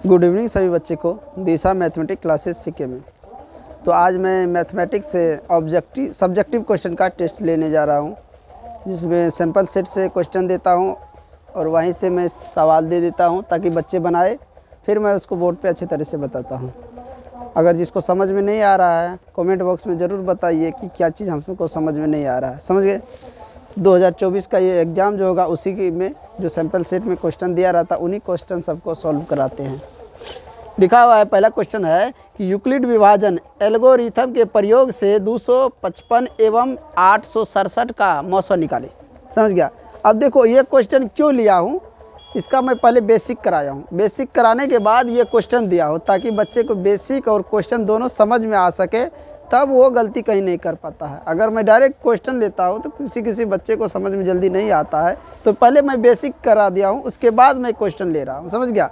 Good evening सभी बच्चे को दिशा मैथमेटिक्स क्लासेस सीखे में। तो आज मैं मैथमेटिक्स से सब्जेक्टिव क्वेश्चन का टेस्ट लेने जा रहा हूं, जिसमें सैम्पल सेट से क्वेश्चन देता हूं और वहीं से मैं सवाल दे देता हूं ताकि बच्चे बनाए, फिर मैं उसको बोर्ड पे अच्छी तरह से बताता हूं। अगर जिसको समझ में नहीं आ रहा है कमेंट बॉक्स में ज़रूर बताइए कि क्या चीज़ हमको समझ में नहीं आ रहा है। समझ गए? 2024 का ये एग्ज़ाम जो होगा उसी की में जो सैम्पल सेट में क्वेश्चन दिया रहता उन्हीं क्वेश्चन सबको सॉल्व कराते हैं। लिखा हुआ है, पहला क्वेश्चन है कि यूक्लिड विभाजन एल्गोरिथम के प्रयोग से 255 एवं 867 का मौसा निकाले। समझ गया? अब देखो ये क्वेश्चन क्यों लिया हूँ, इसका मैं पहले बेसिक कराया हूँ। बेसिक कराने के बाद ये क्वेश्चन दिया हो ताकि बच्चे को बेसिक और क्वेश्चन दोनों समझ में आ सके, तब वो गलती कहीं नहीं कर पाता है। अगर मैं डायरेक्ट क्वेश्चन लेता हूँ तो किसी बच्चे को समझ में जल्दी नहीं आता है, तो पहले मैं बेसिक करा दिया हूँ, उसके बाद मैं क्वेश्चन ले रहा हूँ। समझ गया?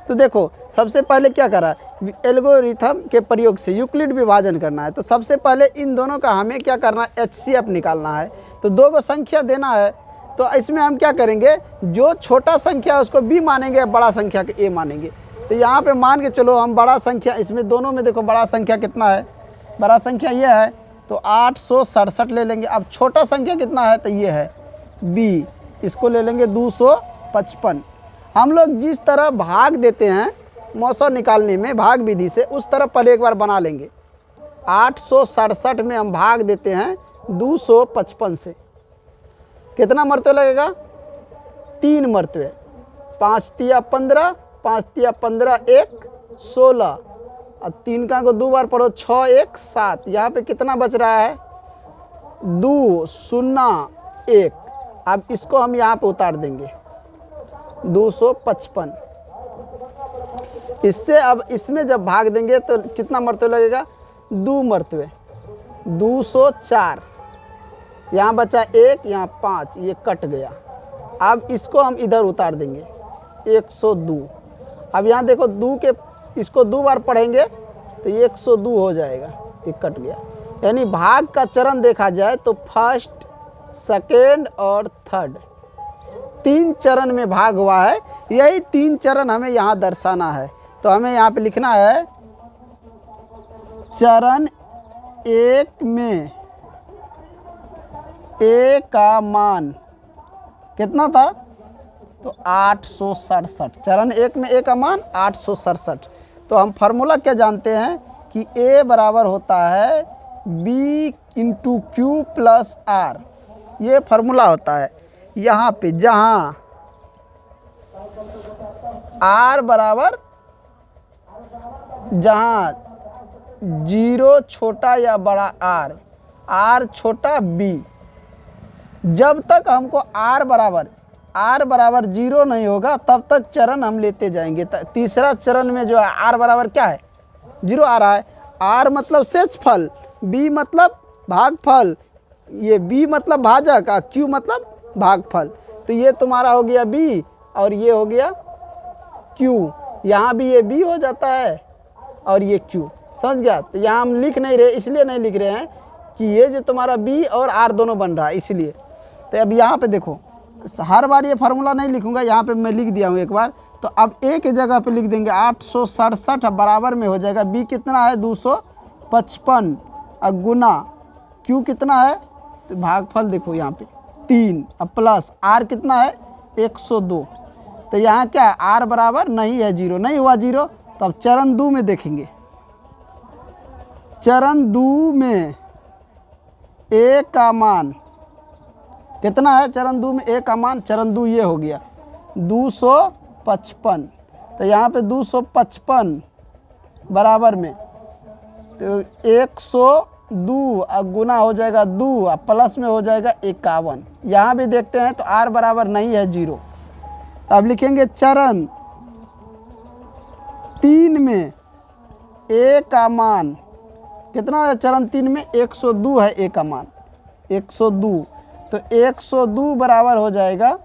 तो देखो सबसे पहले क्या करा, एल्गोरिथम के प्रयोग से यूक्लिड विभाजन करना है। तो सबसे पहले इन दोनों का हमें क्या करना है, HCF निकालना है। तो दो को संख्या देना है, तो इसमें हम क्या करेंगे, जो छोटा संख्या उसको B मानेंगे, बड़ा संख्या को A मानेंगे। तो यहाँ पे मान के चलो हम बड़ा संख्या, इसमें दोनों में देखो बड़ा संख्या कितना है, बड़ा संख्या ये है तो 867 ले लेंगे। अब छोटा संख्या कितना है, तो ये है B, इसको ले लेंगे 255। हम लोग जिस तरह भाग देते हैं मौसा निकालने में भाग विधि से, उस तरह पहले एक बार बना लेंगे। 867 में हम भाग देते हैं 255 से, कितना मरतबे लगेगा, 3 मरतबे। 5 तिया 15, 5 तिया 15, 1 16, और 3 का को 2 बार पढ़ो, 6 1 7। यहाँ पे कितना बच रहा है, 2 0 1। अब इसको हम यहाँ पे उतार देंगे 255। इससे अब इसमें जब भाग देंगे तो कितना मरतबे लगेगा, 2 मरतबे, 204। यहाँ बचा 1, यहाँ 5, ये कट गया। अब इसको हम इधर उतार देंगे 102। अब यहाँ देखो 2 के, इसको 2 बार पढ़ेंगे तो ये 102 हो जाएगा, ये कट गया। यानी भाग का चरण देखा जाए तो फर्स्ट, सेकेंड और थर्ड, 3 चरण में भाग हुआ है। यही 3 चरण हमें यहाँ दर्शाना है। तो हमें यहाँ पे लिखना है, चरण 1 में A का मान कितना था, तो 867। चरण 1 में A का मान 867। तो हम फार्मूला क्या जानते हैं कि A बराबर होता है B into Q plus R। ये फार्मूला होता है। यहाँ पे जहाँ R बराबर, जहाँ 0 छोटा या बड़ा R छोटा B, जब तक हमको R बराबर 0 नहीं होगा तब तक चरण हम लेते जाएंगे। तीसरा चरण में जो है R बराबर क्या है, 0 आ रहा है। R मतलब शेषफल, B मतलब भागफल, ये B मतलब भाजक, Q मतलब भागफल। तो ये तुम्हारा हो गया B और ये हो गया Q। यहाँ भी ये B हो जाता है और ये Q। समझ गया? तो यहाँ हम लिख नहीं रहे, इसलिए नहीं लिख रहे हैं कि ये जो तुम्हारा B और R दोनों बन रहा है, इसलिए। तो अब यहाँ पे देखो, हर बार ये फार्मूला नहीं लिखूंगा, यहाँ पे मैं लिख दिया हूँ एक बार। तो अब एक जगह पे लिख देंगे 867 बराबर में हो जाएगा B कितना है, 255, और गुना Q कितना है, तो भागफल देखो यहाँ पे 3, अब प्लस R कितना है, 102। तो यहाँ क्या है, R बराबर नहीं है 0, नहीं हुआ 0। तो अब चरण 2 में देखेंगे, चरण 2 में A का मान कितना है, चरण 2 में A का मान, चरण 2 ये हो गया 255। तो यहाँ पे 255 बराबर में तो 102, और गुना हो जाएगा 2, और प्लस में हो जाएगा 51। यहाँ भी देखते हैं तो R बराबर नहीं है 0। अब लिखेंगे चरण 3 में A का मान कितना है, चरण 3 में 102 है A का मान, 102। तो 102 बराबर हो जाएगा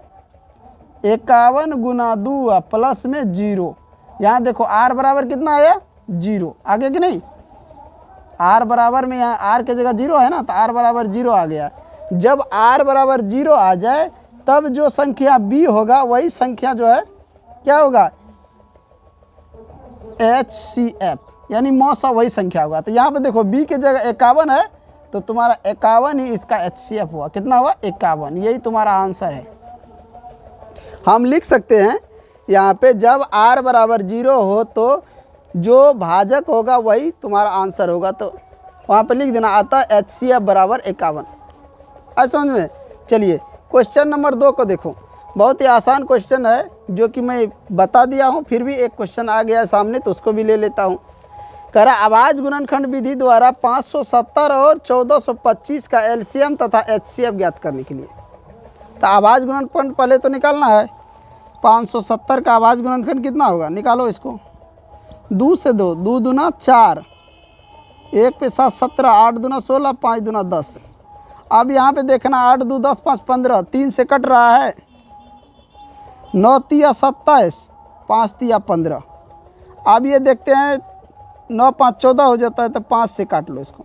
51 गुना 2 प्लस में 0। यहाँ देखो R बराबर कितना आया, 0 आगे कि नहीं, R बराबर में यहाँ R के जगह 0 है ना, तो R बराबर 0 आ गया। जब R बराबर 0 आ जाए तब जो संख्या B होगा वही संख्या जो है क्या होगा, HCF यानी मौसा वही संख्या होगा। तो यहाँ पे देखो b की जगह 51 है तो तुम्हारा 51 ही इसका HCF हुआ। कितना हुआ? 51। यही तुम्हारा आंसर है। हम लिख सकते हैं यहाँ पे जब r बराबर 0 हो तो जो भाजक होगा वही तुम्हारा आंसर होगा। तो वहाँ पे लिख देना अतः HCF बराबर 51। आज समझ में। चलिए क्वेश्चन नंबर 2 को देखो। बहुत ही आसान क्वेश्चन है जो कि मैं बता दिया हूँ, फिर भी एक क्वेश्चन आ गया सामने तो उसको भी ले लेता हूँ। कह रहा आवाज गुणनखंड विधि द्वारा 570 और 1425 का एलसीएम तथा एचसीएफ ज्ञात करने के लिए। तो आवाज गुणनखंड पहले तो निकालना है। 570 का आवाज गुणनखंड कितना होगा? निकालो इसको। 2 से 2, 2 दूना 4, 1 पे 7 17, 8 दूना 16, 5 दूना 10। अब यहाँ पे देखना 8 2 10 5 15, 3 से कट रहा है। 9 तिया 27, 5 तिया 15। अब ये देखते हैं 9 5 14 हो जाता है तो 5 से काट लो इसको।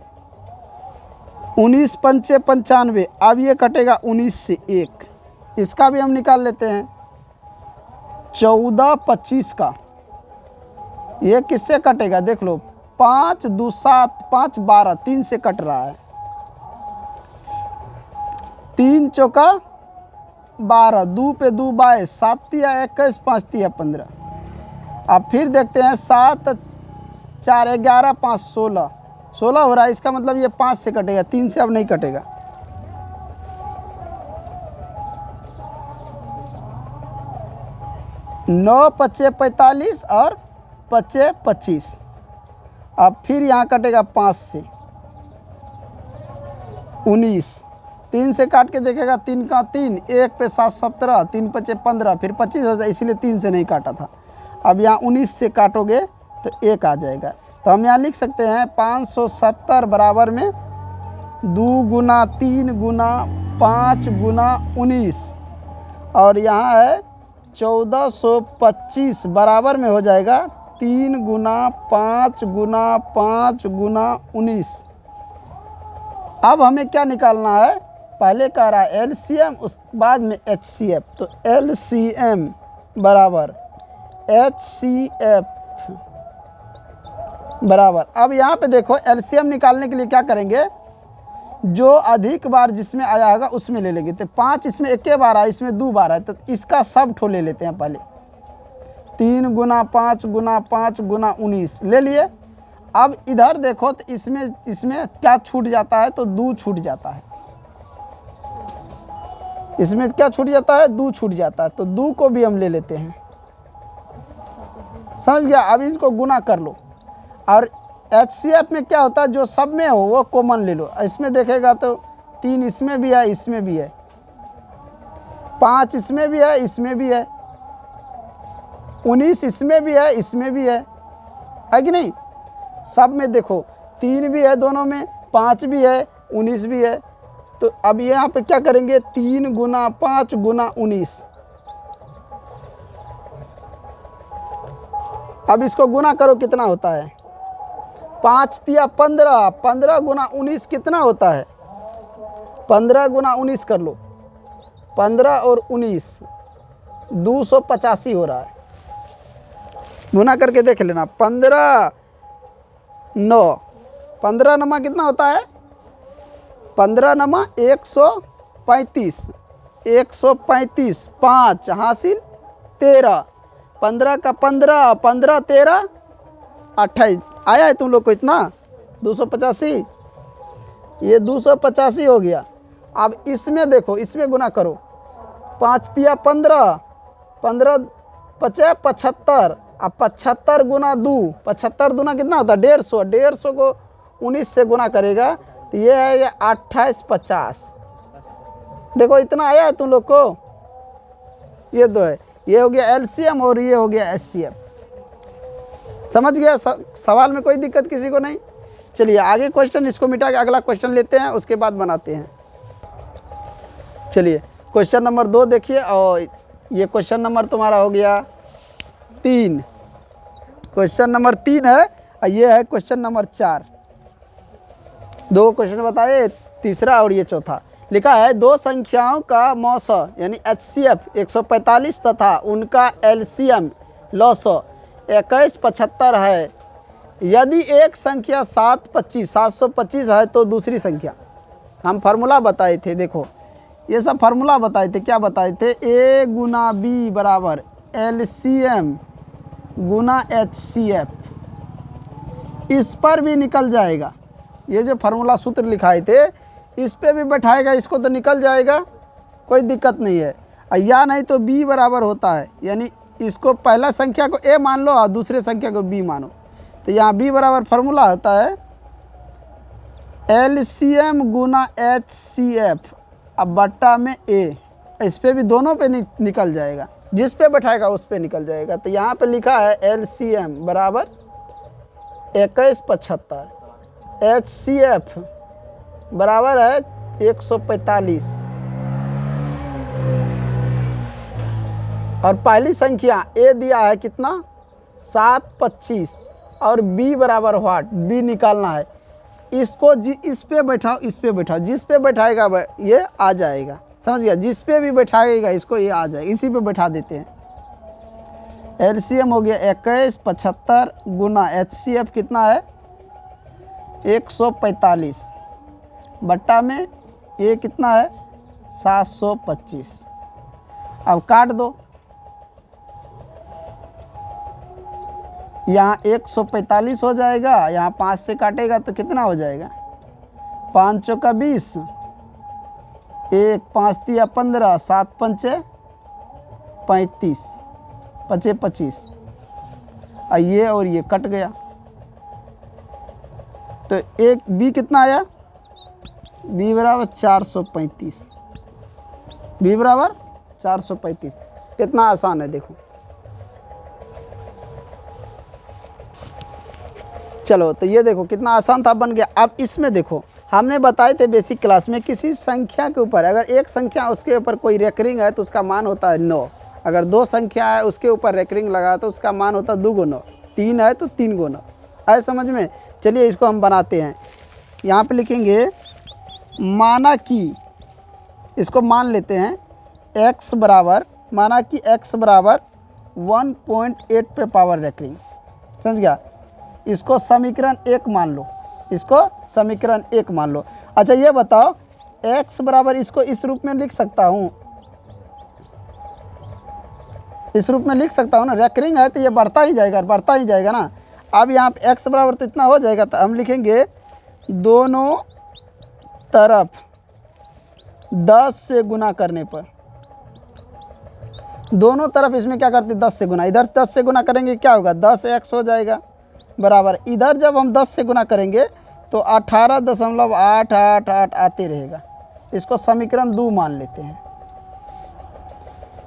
19 पंचे 95। अब ये कटेगा 19 से 1, इसका भी हम निकाल लेते हैं। 14 25 का ये किससे कटेगा? देख लो 5 2 7 5 12, 3 से कट रहा है। 3 चौका 12, 2 पे 2 22, 7 तिया 21, 5 तिया 15। अब फिर देखते हैं 7 4 11, 5 16, 16 हो रहा है। इसका मतलब ये 5 से कटेगा, 3 से अब नहीं कटेगा। नौ 5 45 और 5 25। अब फिर यहाँ कटेगा 5 से 19, 3 से काट के देखेगा 3 का 3, 1 पे 7 17, 3 5 15, फिर 25 हो जाए, इसीलिए 3 से नहीं काटा था। अब यहाँ 19 से काटोगे तो 1 आ जाएगा। तो हम यहाँ लिख सकते हैं 570 बराबर में 2 गुना 3 गुना 5 गुना 19 और यहाँ है 1425 बराबर में हो जाएगा 3 गुना 5 गुना 5 गुना 19। अब हमें क्या निकालना है? पहले कह रहा है एलसीएम, उस बाद में एचसीएफ। तो एलसीएम बराबर एचसीएफ बराबर। अब यहाँ पे देखो एलसीएम निकालने के लिए क्या करेंगे? जो अधिक बार जिसमें आया होगा उसमें ले लेंगे। तो 5 इसमें एक बार आया, इसमें 2 बार आया, तो इसका सब ठो ले लेते हैं पहले। 3 गुना 5 गुना 5 गुना 19 ले लिए। अब इधर देखो तो इसमें क्या छूट जाता है? तो 2 छूट जाता है। इसमें क्या छूट जाता है? 2 छूट जाता है। तो 2 को भी हम ले लेते हैं। समझ गया? अब इसको गुना कर लो। और एचसीएफ में क्या होता है? जो सब में हो वो कॉमन ले लो। इसमें देखेगा तो 3 इसमें भी है, इसमें भी है, 5 इसमें भी है, इसमें भी है, 19 इसमें भी है, इसमें भी है कि नहीं? सब में देखो 3 भी है, दोनों में 5 भी है, 19 भी है। तो अब यहाँ पे क्या करेंगे? 3 गुना 5 गुना 19। अब इसको गुना करो, कितना होता है? 5 तिया 15, 15 गुना 19 कितना होता है? 15 गुना 19 कर लो। 15 और 19 285 हो रहा है। गुना करके देख लेना। 15 9, 15 नमा कितना होता है? 15 नमा 135, 135, 5 हासिल 13, 15 का 15, 15 13 28। आया है तुम लोग को इतना? 285। ये 285 हो गया। अब इसमें देखो, इसमें गुना करो। 5 तिया 15, 15 5 75, अब 75 गुना 2, 75 दूना कितना होता है? 150। 150 को 19 से गुना करेगा तो ये है ये 28 50। देखो इतना आया है तुम लोग को। ये दो है, ये हो गया एलसीएम और ये हो गया एचसीएफ। समझ गया? सवाल में कोई दिक्कत किसी को नहीं? चलिए आगे क्वेश्चन, इसको मिटा के अगला क्वेश्चन लेते हैं, उसके बाद बनाते हैं। चलिए क्वेश्चन नंबर 2 देखिए, और ये क्वेश्चन नंबर तुम्हारा हो गया 3। क्वेश्चन नंबर 3 है और ये है क्वेश्चन नंबर 4। 2 क्वेश्चन बताए, तीसरा और ये चौथा। लिखा है 2 संख्याओं का मौसा यानी एचसीएफ 145 तथा उनका एलसीएम लॉस 2175 है, यदि एक संख्या 725 है तो दूसरी संख्या, हम फार्मूला बताए थे, देखो ये सब फार्मूला बताए थे, क्या बताए थे, A गुना B बराबर LCM गुना HCF, इस पर भी निकल जाएगा, ये जो फार्मूला सूत्र लिखाए थे इस पे भी बैठाएगा, इसको तो निकल जाएगा, कोई दिक्कत नहीं है। या नहीं तो B बराबर होता है, यानी इसको पहला संख्या को A मान लो और दूसरे संख्या को B मानो, तो यहाँ B बराबर फार्मूला होता है LCM गुना HCF, अब बट्टा में A, इस पे भी दोनों पे निकल जाएगा, जिस पे बैठाएगा उस पे निकल जाएगा। तो यहाँ पे लिखा है LCM बराबर 2175, HCF बराबर है 145, और पहली संख्या A दिया है कितना 725, और B बराबर व्हाट, B निकालना है, इसको इस पे बैठाओ, इस पे बैठाओ, जिस पे बैठाएगा ये आ जाएगा, समझ गया, जिस पे भी बैठाएगा इसको ये आ जाएगा, इसी पे बैठा देते हैं। LCM हो गया 2175 गुना HCF कितना है 145, बट्टा में ये कितना है 725, अब काट दो, यहाँ 145 हो जाएगा, यहाँ 5 से काटेगा तो कितना हो जाएगा, 5 चौका 20, 1 5 तिया 15, 7 पंचे 35, 5 25, ये और ये कट गया, तो एक B कितना आया, B बराबर 435, B बराबर 435, कितना आसान है देखो। चलो तो ये देखो कितना आसान था, बन गया। अब इसमें देखो हमने बताए थे बेसिक क्लास में, किसी संख्या के ऊपर अगर एक संख्या उसके ऊपर कोई रेकरिंग है तो उसका मान होता है 9, अगर 2 संख्या है उसके ऊपर रेकरिंग लगा तो उसका मान होता है 2 गुना 3 है तो 3 गुना, आए समझ में। चलिए इसको हम बनाते हैं, यहाँ पे लिखेंगे माना कि, इसको मान लेते हैं x बराबर, माना कि x बराबर 1.8 पे पावर रेकरिंग, समझ गया, इसको समीकरण 1 मान लो, इसको समीकरण 1 मान लो। अच्छा ये बताओ x बराबर, इसको इस रूप में लिख सकता हूँ, इस रूप में लिख सकता हूँ ना, रेकरिंग है तो ये बढ़ता ही जाएगा, बढ़ता ही जाएगा ना। अब यहाँ पे x बराबर तो इतना हो जाएगा, तो हम लिखेंगे दोनों तरफ 10 से गुना करने पर, दोनों तरफ इसमें क्या करते 10 से गुना, इधर 10 से गुना करेंगे क्या होगा 10x हो जाएगा, बराबर इधर जब हम 10 से गुना करेंगे तो 18.888 आते रहेगा, इसको समीकरण 2 मान लेते हैं।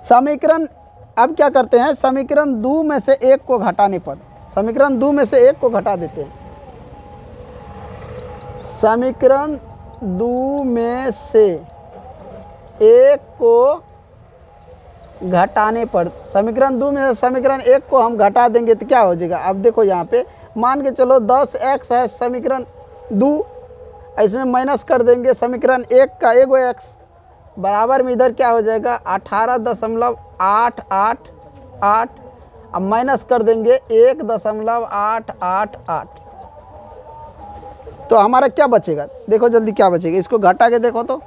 समीकरण अब क्या करते हैं, समीकरण 2 में से 1 को घटाने पर, समीकरण 2 में से 1 को घटा देते हैं, समीकरण 2 में से 1 को घटाने पर, समीकरण 2 में से समीकरण 1 को हम घटा देंगे तो क्या हो जाएगा। अब देखो यहाँ पे मान के चलो 10x है समीकरण 2, इसमें माइनस कर देंगे समीकरण 1 का एगो x, बराबर में इधर क्या हो जाएगा 18.888, अब माइनस कर देंगे 1.888, तो हमारा क्या बचेगा, देखो जल्दी क्या बचेगा, इसको घटा के देखो तो,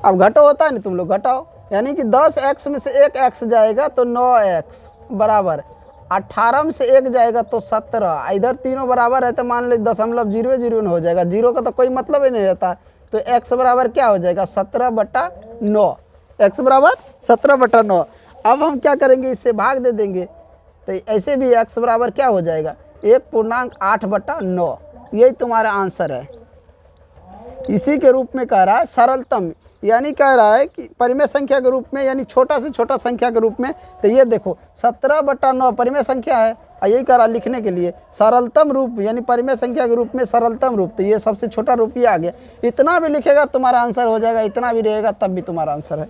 अब घटो होता है ना तुम लोग, घटाओ, यानी कि 10x में से 1x जाएगा तो 9x, बराबर 18 में से 1 जाएगा तो 17, इधर तीनों बराबर है तो मान लो 0.00 हो जाएगा, जीरो का तो कोई मतलब ही नहीं रहता, तो x बराबर क्या हो जाएगा 17/9, x बराबर 17/9। अब हम क्या करेंगे, इससे भाग दे देंगे, तो ऐसे भी x बराबर क्या हो जाएगा 1.8/9, यही तुम्हारा आंसर है। इसी के रूप में कह रहा है सरलतम, यानी कह रहा है कि परिमेय संख्या के रूप में, यानी छोटा से छोटा संख्या के रूप में, तो ये देखो 17/9 परिमेय संख्या है, और यही कह रहा लिखने के लिए सरलतम रूप, यानी परिमेय संख्या के रूप में सरलतम रूप, तो ये सबसे छोटा रूप ही आ गया। इतना भी लिखेगा तुम्हारा आंसर हो जाएगा, इतना भी रहेगा तब भी तुम्हारा आंसर है,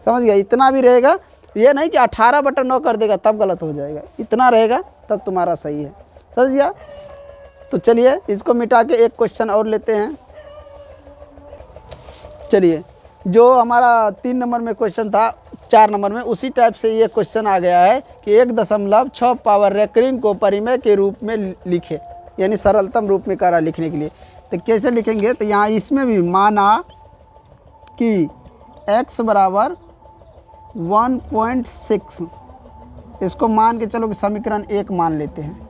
समझ गया, इतना भी रहेगा, ये नहीं कि 18/9 कर देगा तब गलत हो जाएगा, इतना रहेगा तब तुम्हारा सही है, समझ गया। तो चलिए इसको मिटा के एक क्वेश्चन और लेते हैं। चलिए जो हमारा 3 नंबर में क्वेश्चन था, 4 नंबर में उसी टाइप से ये क्वेश्चन आ गया है कि 1.6 पावर रेकरिंग को परिमेय के रूप में लिखे, यानी सरलतम रूप में करा लिखने के लिए। तो कैसे लिखेंगे, तो यहाँ इसमें भी माना कि x बराबर 1.6, इसको मान के चलो कि समीकरण 1 मान लेते हैं।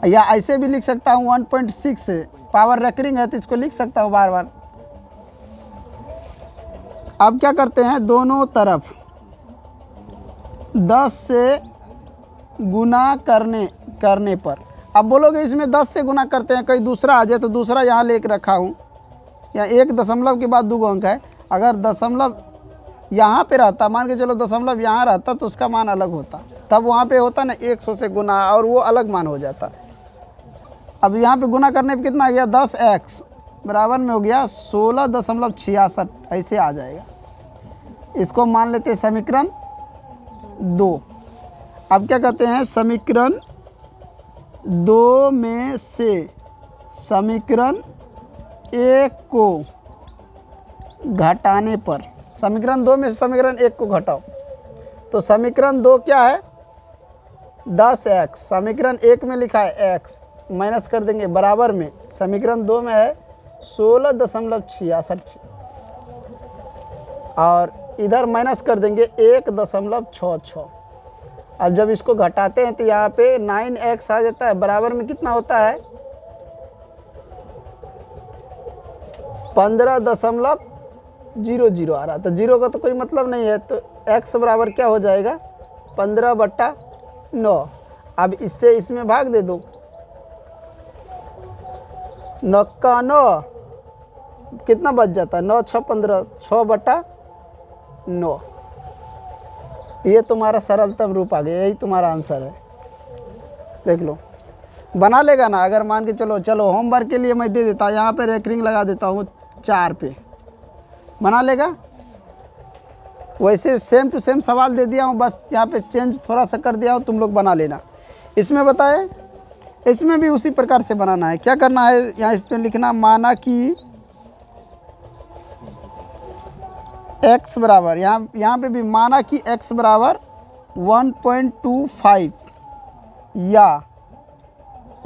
या ऐसे भी लिख सकता हूँ 1.6 पावर रेकरिंग है तो इसको लिख सकता हूँ बार बार। अब क्या करते हैं, दोनों तरफ 10 से गुना करने पर, अब बोलोगे इसमें 10 से गुना करते हैं कहीं दूसरा आ जाए, तो दूसरा यहाँ लेके रखा हूँ, या 1 दशमलव के बाद 2 अंक है। अगर दशमलव यहाँ पे रहता, मान के चलो दशमलव यहाँ रहता तो उसका मान अलग होता, तब वहाँ पे होता ना 100 से गुना और वो अलग मान हो जाता। अब यहाँ पे गुना करने पे कितना आ गया, 10x बराबर में हो गया 16.66, ऐसे आ जाएगा। इसको मान लेते हैं समीकरण 2। अब क्या कहते हैं, समीकरण 2 में से समीकरण 1 को घटाने पर, समीकरण 2 में से समीकरण 1 को घटाओ, तो समीकरण 2 क्या है 10x, समीकरण 1 में लिखा है x, माइनस कर देंगे बराबर में, समीकरण 2 में है 16.66 और इधर माइनस कर देंगे 1.66। अब जब इसको घटाते हैं तो यहाँ पे 9x आ जाता है, बराबर में कितना होता है 15.00 आ रहा, तो 0 का तो कोई मतलब नहीं है, तो x बराबर क्या हो जाएगा 15/9। अब इससे इसमें भाग दे दो, 9 का 9 कितना बच जाता है, 9 6 15, 6/9। ये तुम्हारा सरलतम रूप आ गया, यही तुम्हारा आंसर है। देख लो, बना लेगा ना। अगर मान के चलो होमवर्क के लिए मैं दे देता हूँ, यहाँ पे रेकरिंग लगा देता हूँ 4 पे, बना लेगा। वैसे सेम टू सेम सवाल दे दिया हूँ, बस यहाँ पे चेंज थोड़ा सा कर दिया हूँ, तुम लोग बना लेना। इसमें बताए, इसमें भी उसी प्रकार से बनाना है। क्या करना है, यहाँ इस पर लिखना, माना कि x बराबर, यहाँ पे भी माना कि x बराबर 1.25 या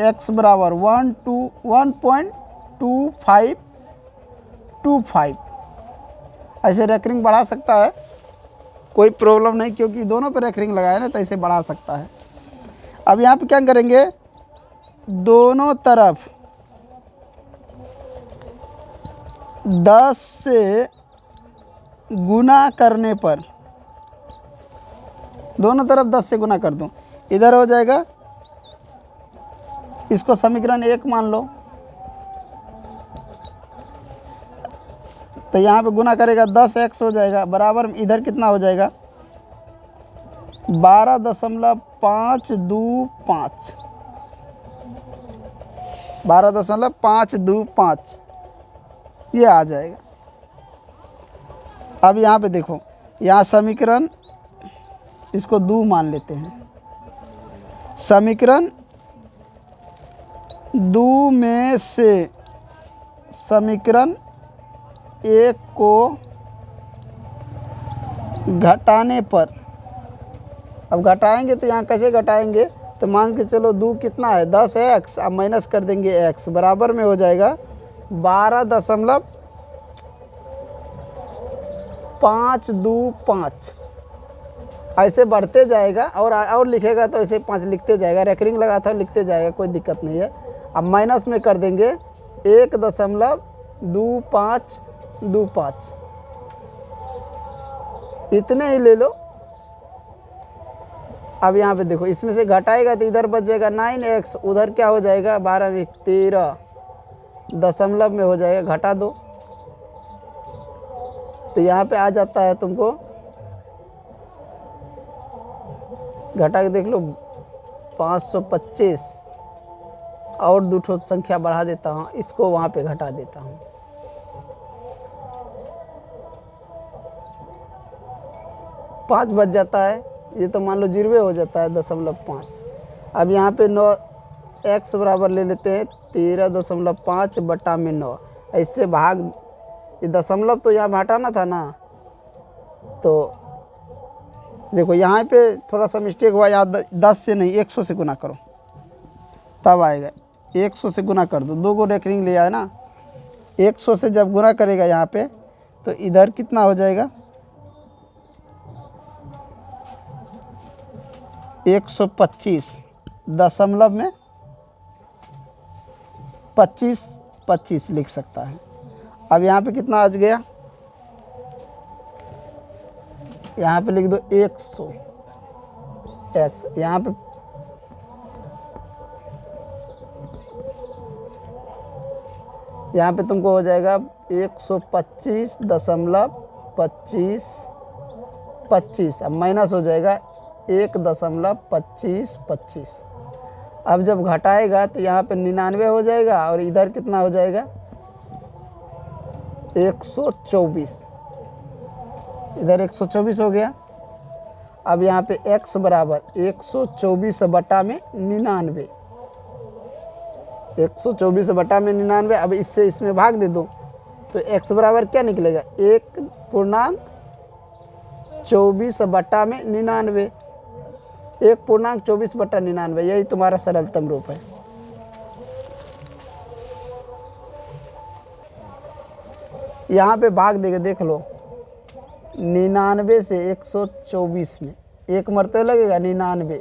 x बराबर 1.2525, ऐसे रेकरिंग बढ़ा सकता है, कोई प्रॉब्लम नहीं, क्योंकि दोनों पे रेकरिंग लगाए ना, तो ऐसे बढ़ा सकता है। अब यहाँ पे क्या करेंगे, दोनों तरफ 10 से गुना करने पर, दोनों तरफ 10 से गुना कर दूं, इधर हो जाएगा, इसको समीकरण 1 मान लो, तो यहाँ पे गुना करेगा 10x हो जाएगा, बराबर में इधर कितना हो जाएगा 12.525, 12.525 ये आ जाएगा। अब यहाँ पे देखो, यहाँ समीकरण, इसको 2 मान लेते हैं, समीकरण 2 में से समीकरण 1 को घटाने पर, अब घटाएंगे तो यहाँ कैसे घटाएंगे, तो मान के चलो 2 कितना है 10 है x, अब माइनस कर देंगे x, बराबर में हो जाएगा 12.525। ऐसे बढ़ते जाएगा और लिखेगा तो ऐसे 5 लिखते जाएगा, रेकरिंग लगा था लिखते जाएगा, कोई दिक्कत नहीं है। अब माइनस में कर देंगे 1.2525, इतने ही ले लो। अब यहाँ पे देखो, इसमें से घटाएगा तो इधर बच जाएगा 9x, उधर क्या हो जाएगा 12 में 13 दशमलव में हो जाएगा, घटा दो तो यहाँ पे आ जाता है तुमको, घटा के देख लो 525, और 2 संख्या बढ़ा देता हूँ, इसको वहाँ पे घटा देता हूँ, 5 बच जाता है, ये तो मान लो 0 हो जाता है 0.5। अब यहाँ पे 9x बराबर ले लेते हैं 13.5/9, ऐसे भाग, ये दशमलव तो यहाँ हटाना था ना, तो देखो यहाँ पे थोड़ा सा मिस्टेक हुआ, यहाँ 10 से नहीं 100 से गुना करो तब आएगा। 100 से गुना कर दो, 2 को रेकरिंग लिया है ना। 100 से जब गुना करेगा यहाँ पे तो इधर कितना हो जाएगा 125 दशमलव में 25 लिख सकता है। अब यहाँ पे कितना आ गया, यहाँ पे लिख दो 100 x, यहाँ पे तुमको हो जाएगा 125.25, अब माइनस हो जाएगा 1.2525। अब जब घटाएगा तो यहाँ पे 99 हो जाएगा और इधर कितना हो जाएगा 124, इधर 124 हो गया। अब यहाँ पे x बराबर 124 बटा में 99, 124 बटा में 99। अब इससे इसमें भाग दे दो तो x बराबर क्या निकलेगा 1.24 बटा में 99, 1.24 बटा 99, यही तुम्हारा सरलतम रूप है। यहाँ पे भाग देगा, देख लो 99 से 124 में एक मरतबा लगेगा 99,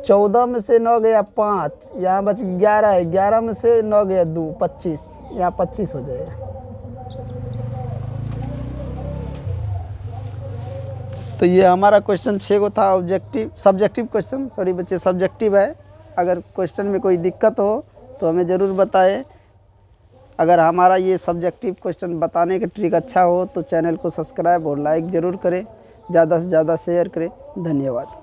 14 में से 9 गया 5, यहाँ बच 11 है, 11 में से 9 गया 2, 25, यहाँ 25 हो जाएगा। तो ये हमारा क्वेश्चन 6 को था सब्जेक्टिव क्वेश्चन, सॉरी बच्चे सब्जेक्टिव है। अगर क्वेश्चन में कोई दिक्कत हो तो हमें ज़रूर बताएं। अगर हमारा ये सब्जेक्टिव क्वेश्चन बताने का ट्रिक अच्छा हो तो चैनल को सब्सक्राइब और लाइक ज़रूर करें, ज़्यादा से ज़्यादा शेयर करें। धन्यवाद।